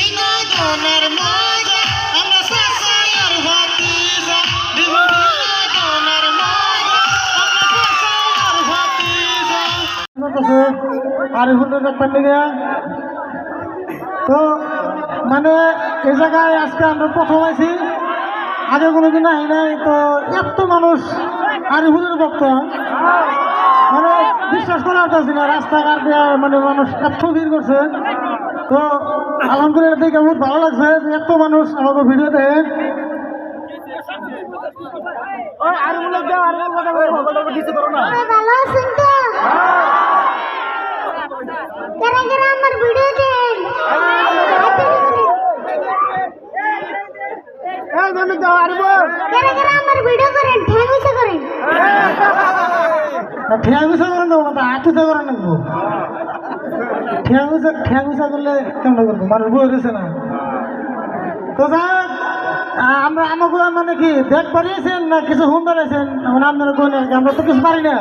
বিনোদনের মজা আমরা চাচাই আর ভাতিজা দিব বিনোদনের মজা আমরা চাচাই আর ভাতিজা আরিফুলের ব্যাপার লেগে তো মানে এই জায়গায় আজকে আমরা প্রথম আছি, আগে কোনোদিন আই নাই। তো এত মানুষ আরিফুলের ভক্ত মানে বিশ্বাস করা যাচ্ছে না, রাস্তাঘাট দিয়ে মানে মানুষ এত ভিড় করছে। তো আলহামদুলিল্লাহ দেখে বহুত ভালো লাগছে যে এত মানুষ আমাকে ভিডিও দেয়। ঠেয়াগুছা করেন দেবো না, আটুচা করেন লাগবো। ঠেয়াগুছা করলে কেমন করবো, মানুষ বই রয়েছে না। তো যাক আমরা আমাকে মানে কি দেখ পারিয়েছেন না কিছু হুম পারিয়েছেন, মানে আপনারা কোন আমরা তো কিছু পারি না।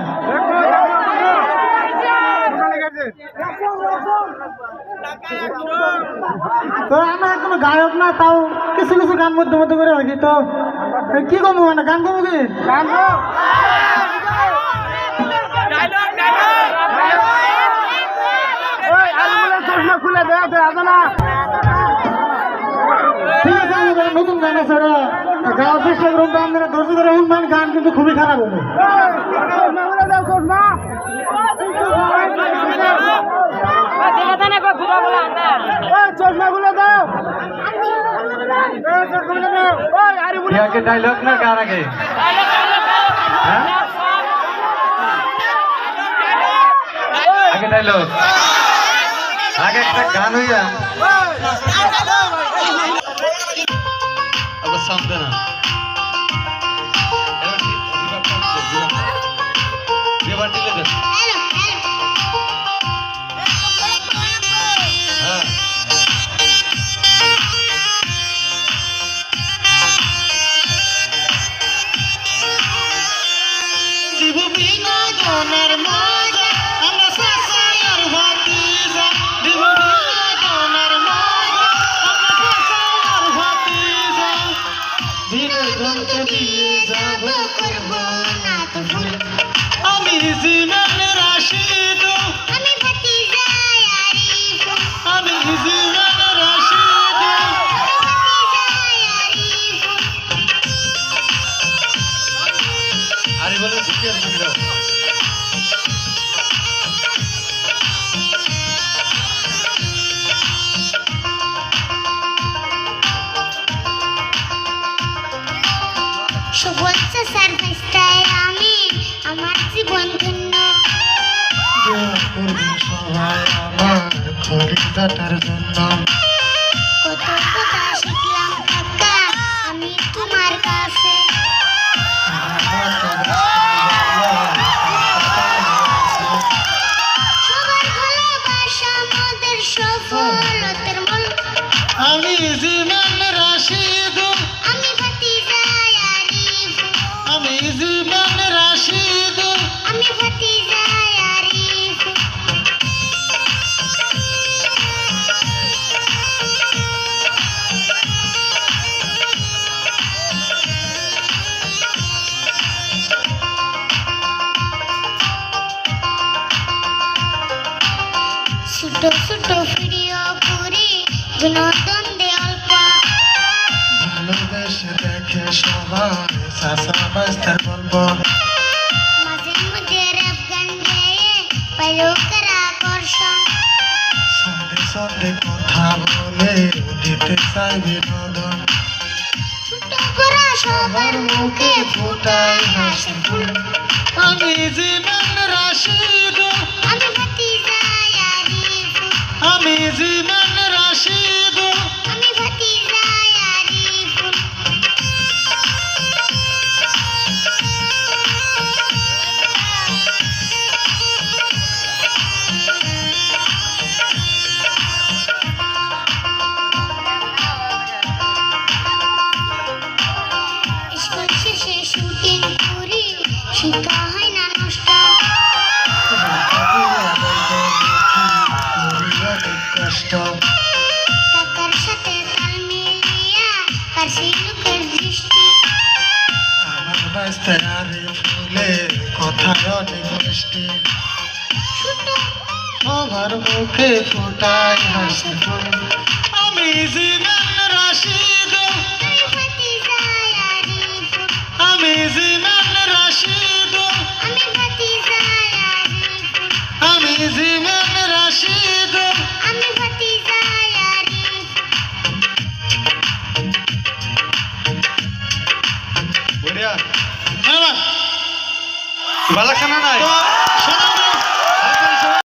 তো আমরা কোনো গায়ক না, তাও কিছু কিছু গান মধ্যে মধ্যে করে রাখি। তো কি কমবো মানে গান কমবো কি গান খুলে দেওয়া না। ঠিক আছে, নতুন গান আছে গাওয়ার চেষ্টা করুন। তো আপনারা ধৈর্য ধরে শুনবেন, গান কিন্তু খুবই খারাপ হলো। ডায়লগ না কার আগে আগে ডায়লগ আগে একটা গান হইয়া সামনে না দিব বিনোদনের মজা আমরা চাচাই আর ভাতিজা দিব বিনোদনের মজা আমরা চাচাই আর ভাতিজা বিনোদনকে দিয়ে যাব করব না তো ভুল আমি জীবন রাশিদ আমি ভাতিজা আরিফ আমি জীবন রাশিদ আরে বলে বুঝতে পারছি শুভেচ্ছা সার্ভিসটাই আমি আমার জীবন ধন্য সবাই আমার খরিদাটার জন্য কত কথা শিখলাম কাকা আমি তোমার কাছে সবার ভালোবাসা আমাদের সফলতার মূল আমি জীবন রাশিদ আমি ভাতিজা আরিফ আমি জীবন রাশিদ আমি ভাতিজা আরিফ ছোট ছোট ভিডিও করে বিনোদন দে অল্প ভালোবেসে দেখে সবাই চাচা বাস্তার গল্প মাঝে মধ্যে র‍্যাপ গান গেয়ে পালকের আকর্ষণ সন্ধে সন্ধে কথা বলে দিতে চাই বিনোদন ছোট করা সবার মুখে ফুটাই হাসি ফুল আমি জীবন রাশিদ আমি ভাতিজা আরিফ আমি জীবন রাশিদ আমি ভাতিজা আরিফ স্কুল শেষে শুটিং করি শিক্ষা হয় না নষ্ট কষ্ট তারে ফুলে কথায় অনেক মিষ্টি সবার মুখে ফোটায় হাসি ফুল আমি জীবন রাশি গো আমি জীবন রাশি গো আমি জীবন রাশি গো বড়িয়া হ্যাঁ ভালো লাগছে না নাই